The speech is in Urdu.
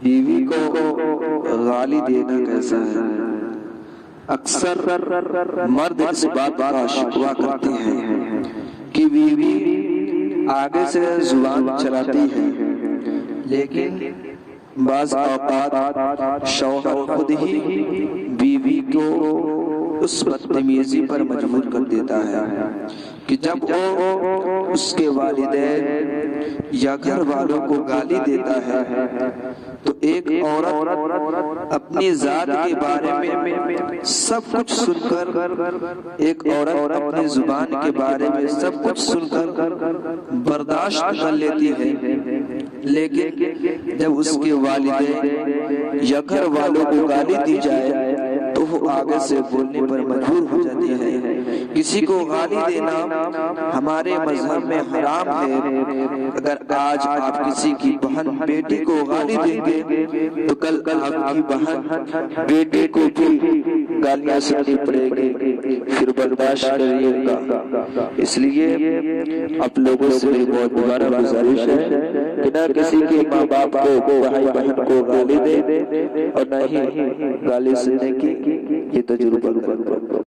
بیوی کو گالی دینا کیسا ہے؟ اکثر مرد اس بات کا شکوہ کرتے ہیں کہ بیوی آگے سے زبان چلاتی ہے، لیکن بعض اوقات شوہر خود ہی بیوی کو اس بدتمیزی پر مجبور کر دیتا ہے کہ جب وہ اس کے والدین یا گھر والوں کو گالی دیتا ہے تو ایک عورت اپنی ذات کے بارے میں سب کچھ سن کر، ایک عورت اپنی زبان کے بارے میں سب کچھ سن کر برداشت کر لیتی ہے، لیکن جب اس کے والدین یا گھر والوں کو گالی دی جائے تو وہ آگے سے بولنے پر مجبور ہو جاتی ہے۔ کسی کو گالی دینا ہمارے مذہب میں حرام ہے۔ اگر آج آپ کسی کی بہن بیٹی کو گالی دیں گے تو کل آپ کی بہن بیٹی کو بھی گالیاں سننی پڑے گی، پھر برداشت کریے گا۔ اس لیے آپ لوگوں سے میری بہت دوبارہ گزارش ہے کہ نہ کسی کے ماں باپ کو، بھائی بہن کو گالی دے اور نہ ہی گالی سننے کی یہ تجربہ کریں۔